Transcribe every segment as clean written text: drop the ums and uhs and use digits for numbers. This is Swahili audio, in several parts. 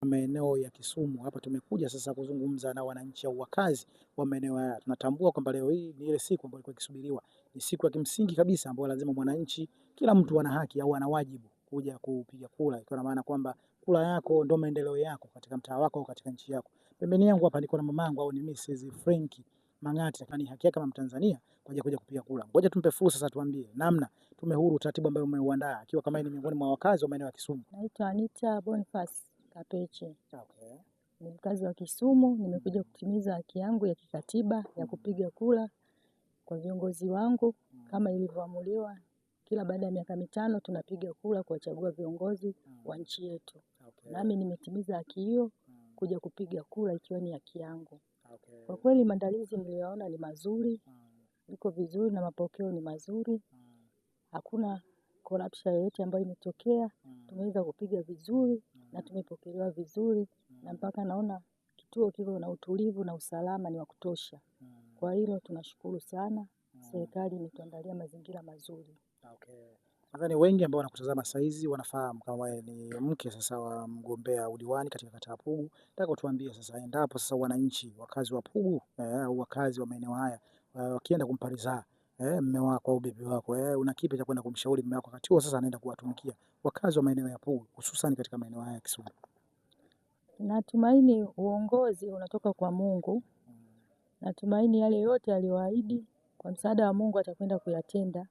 Maeneo ya Kisumu hapa tumekuja sasa kuzungumza na wananchi au wakazi wa maeneo haya. Tunatambua kwamba leo hii ni ile siku ambayo ilikuwa ikisubiriwa. Ni siku ya kimsingi kabisa ambayo lazima mwananchi, kila mtu ana haki au ana wajibu kuja kupiga kura. Ikiwa na maana kwamba kura yako ndio maendeleo yako katika mtaa wako au katika nchi yako. Pembeni yangu hapa niko na mamangu au ni Mrs. Franki Mang'ati, ni haki yake kama Mtanzania kuja kupiga kura. Ngoja tumpe fursa sasa tuambie namna tume huru utaratibu ambao umeuandaa akiwa kama ni miongoni mwa wakazi wa maeneo ya Kisumu. Naitwa Anita Boniface Kapeche. Okay. Ni mkazi wa Kisumu, nimekuja kutimiza haki yangu ya kikatiba ya kupiga kura kwa viongozi wangu kama ilivyoamuliwa. Kila baada ya miaka 5 tunapiga kura kuwachagua viongozi wa nchi yetu. Okay. Nami nimetimiza haki hiyo kuja kupiga kura ikiwa ni haki yangu. Okay. Kwa kweli maandalizi niliyoona ni mazuri, iko vizuri na mapokeo ni mazuri. Hakuna corruption yoyote ambayo imetokea. Tumeweza kupiga vizuri na tumepokelewa vizuri na mpaka naona kituo kiko na utulivu na usalama ni wa kutosha. Kwa hilo tunashukuru sana. Serikali imetuandalia mazingira mazuri. Okay. Nadhani wengi ambao wanakutazama sasa hizi wanafahamu kama wewe ni mke sasa wa mgombea udiwani katika kata ya Pugu. Nataka utuambie sasa, endapo sasa wananchi wakazi wa Pugu au wakazi wa maeneo haya wakienda kumpa ridhaa mume wako au bibi wako, una kipi cha kwenda kumshauri mume wako wakati huo sasa anaenda kuwatumikia wakazi wa maeneo ya Pugu hususan katika maeneo haya ya Kisumu? Natumaini uongozi unatoka kwa Mungu. Natumaini yale yote aliyoahidi kwa msaada wa Mungu atakwenda kuyatenda.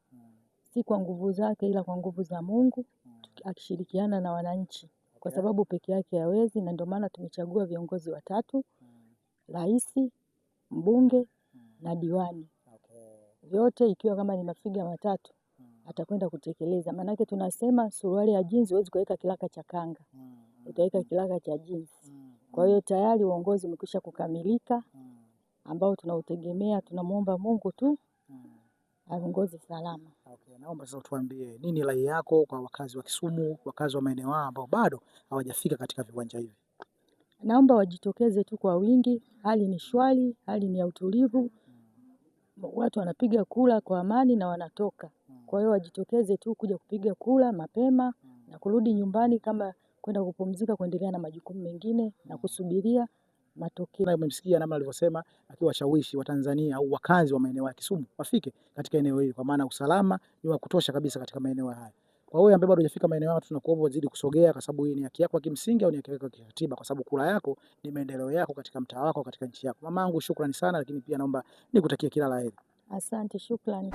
Si kwa nguvu zake ila kwa nguvu za Mungu, akishirikiana na wananchi. Kwa sababu peke yake hawezi, na ndio maana tumechagua viongozi watatu, rais, mbunge na diwani. Vyote ikiwa kama ni mafiga matatu atakwenda kutekeleza. Maana yake tunasema suruali ya jeans huwezi kuweka kilaka cha kanga. Utaweka kilaka cha jeans. Kwa hiyo tayari uongozi umekwisha kukamilika ambao tunautegemea, tunamuomba Mungu tu aongoze salama. Okay, naomba sasa tuambie nini rai yako kwa wakazi wa Kisumu, wakazi wa maeneo haya ambao bado hawajafika katika viwanja hivi? Naomba wajitokeze tu kwa wingi, hali ni shwari, hali ni ya utulivu. Watu wanapiga kura kwa amani na wanatoka. Kwa hiyo wajitokeze tu kuja kupiga kura mapema na kurudi nyumbani kama kwenda kupumzika, kuendelea na majukumu mengine na kusubiria matokeo. Umemsikia namna alivyosema akiwashawishi Watanzania au wakazi wa maeneo ya Kisumu wafike katika eneo hili kwa maana usalama ni wa kutosha kabisa katika maeneo haya. Kwa hiyo ambaye bado hujafika maeneo haya tunakuomba uzidi kusogea kwa sababu hii ni haki yako kimsingi au ni haki yako kikatiba kwa sababu kura yako ni maendeleo yako katika mtaa wako katika nchi yako. Mamangu, shukrani sana, lakini pia naomba nikutakie kila la heri. Asante, shukrani.